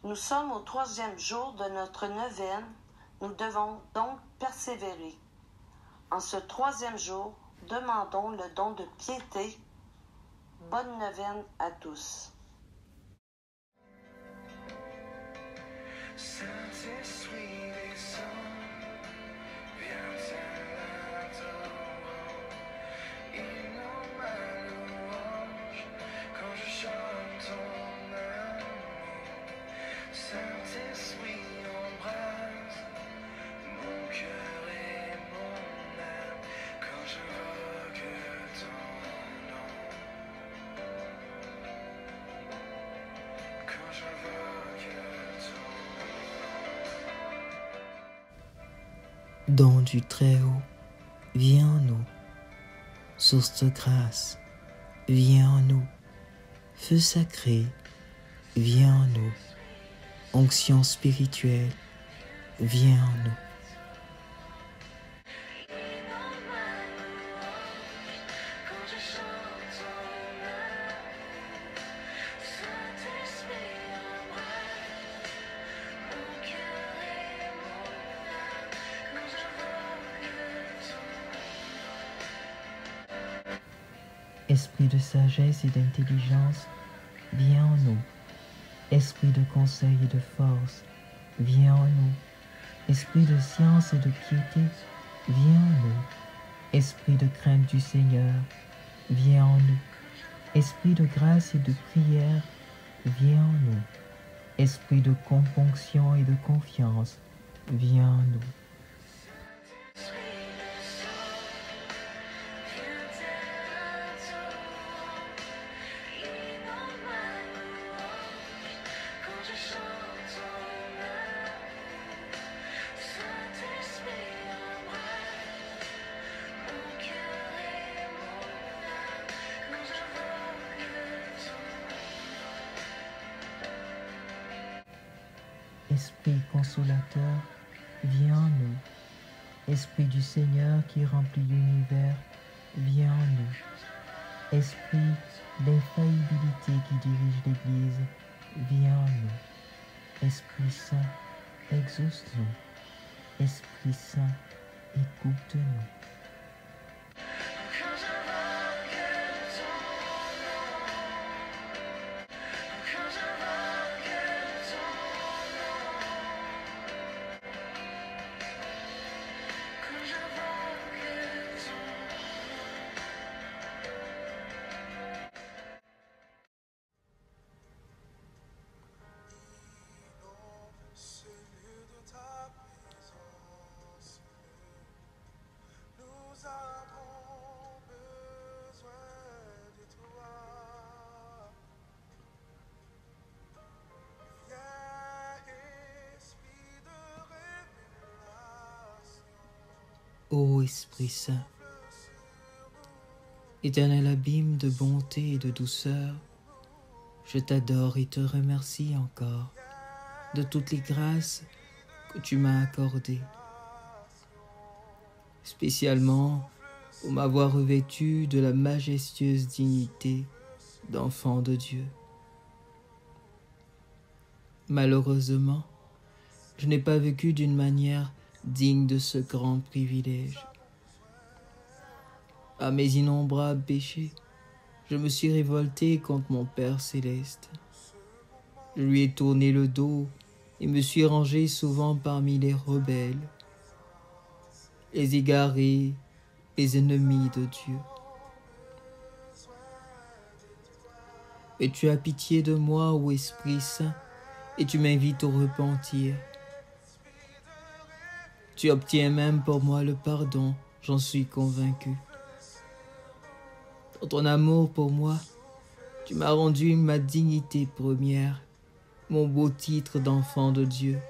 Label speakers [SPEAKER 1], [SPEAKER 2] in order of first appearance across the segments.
[SPEAKER 1] Nous sommes au 3e jour de notre neuvaine. Nous devons donc persévérer. En ce 3e jour, demandons le don de piété. Bonne neuvaine à tous.
[SPEAKER 2] Saint-Esprit descend, viens à l'adorant, inonde ma louange quand je chante ton amour. Saint-Esprit embrasse mon cœur et mon âme quand j'invoque ton nom. Quand j'invoque ton
[SPEAKER 3] Don du Très-Haut, viens en nous. Source de grâce, viens en nous. Feu sacré, viens en nous. Onction spirituelle, viens en nous.
[SPEAKER 2] quand je chante ton amour. Saint-Esprit embrasse mon cœur et mon âme quand j'invoque ton nom.
[SPEAKER 3] Esprit de sagesse et d'intelligence, viens en nous. Esprit de conseil et de force, viens en nous. Esprit de science et de piété, viens en nous. Esprit de crainte du Seigneur, viens en nous. Esprit de grâce et de prière, viens en nous. Esprit de componction et de confiance, viens en nous. Esprit consolateur, viens en nous. Esprit du Seigneur qui remplit l'univers, viens en nous. Esprit d'infaillibilité qui dirige l'Église, viens en nous. Esprit Saint, exauce-nous. Esprit Saint, écoute-nous.
[SPEAKER 2] Nous avons besoin de toi. Viens, Esprit de révélation.
[SPEAKER 3] Ô Esprit Saint, éternel abîme de bonté et de douceur, je t'adore et te remercie encore de toutes les grâces que tu m'as accordées, spécialement pour m'avoir revêtu de la majestueuse dignité d'enfant de Dieu. Malheureusement, je n'ai pas vécu d'une manière digne de ce grand privilège. À mes innombrables péchés, je me suis révolté contre mon Père céleste. Je lui ai tourné le dos et me suis rangé souvent parmi les rebelles, les égarés, les ennemis de Dieu. Et tu as pitié de moi, ô Esprit Saint, et tu m'invites au repentir. Tu obtiens même pour moi le pardon, j'en suis convaincu. Dans ton amour pour moi, tu m'as rendu ma dignité première, mon beau titre d'enfant de Dieu.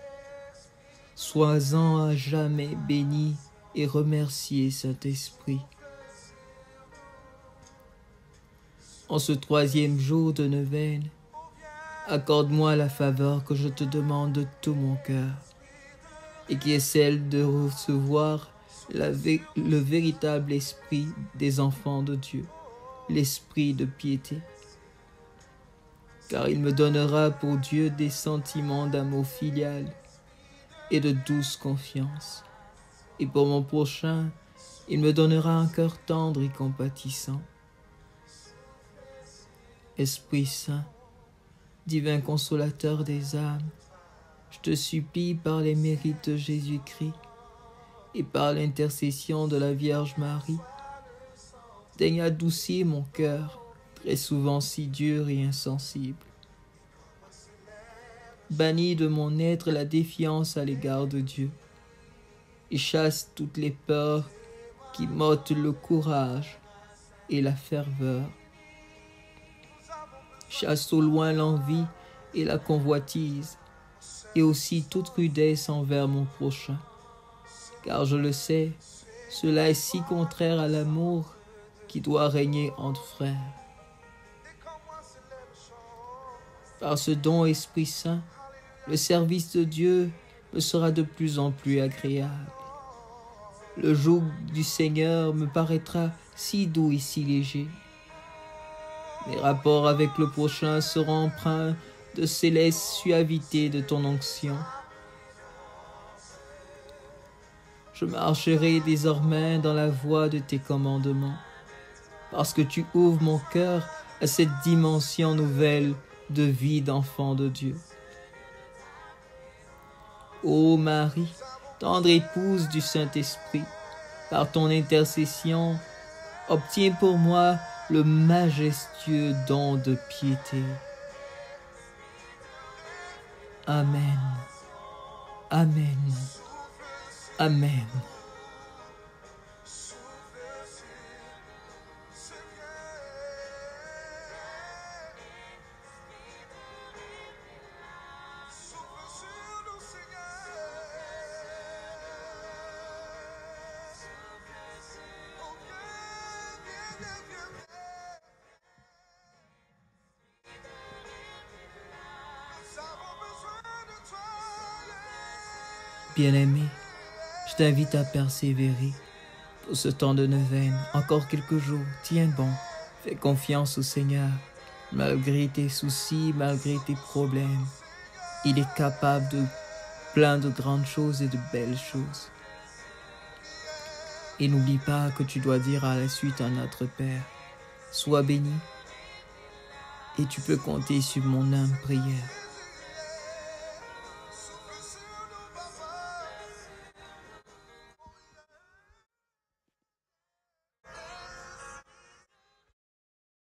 [SPEAKER 3] Sois-en à jamais béni et remercié, Saint-Esprit. En ce 3e jour de neuvaine, accorde-moi la faveur que je te demande de tout mon cœur, et qui est celle de recevoir le véritable esprit des enfants de Dieu, l'esprit de piété. car il me donnera pour Dieu des sentiments d'amour filial et de douce confiance. Et pour mon prochain, il me donnera un cœur tendre et compatissant. Esprit Saint, divin consolateur des âmes, je te supplie par les mérites de Jésus-Christ et par l'intercession de la Vierge Marie, daigne adoucir mon cœur, très souvent si dur et insensible. Bannis de mon être la défiance à l'égard de Dieu et chasse toutes les peurs qui m'ôtent le courage et la ferveur. Chasse au loin l'envie et la convoitise, et aussi toute rudesse envers mon prochain. Car je le sais, cela est si contraire à l'amour qui doit régner entre frères. Par ce don Esprit Saint, le service de Dieu me sera de plus en plus agréable. Le joug du Seigneur me paraîtra si doux et si léger. Mes rapports avec le prochain seront empreints de céleste suavité de ton onction. Je marcherai désormais dans la voie de tes commandements, parce que tu ouvres mon cœur à cette dimension nouvelle de vie d'enfant de Dieu. Ô Marie, tendre épouse du Saint-Esprit, par ton intercession, obtiens pour moi le majestueux don de piété. Amen. Amen. Amen. Bien-aimé, je t'invite à persévérer. Pour ce temps de neuvaine, encore quelques jours, tiens bon, fais confiance au Seigneur. Malgré tes soucis, malgré tes problèmes, il est capable de plein de grandes choses et de belles choses. Et n'oublie pas que tu dois dire à la suite à notre Père, sois béni, et tu peux compter sur mon humble prière.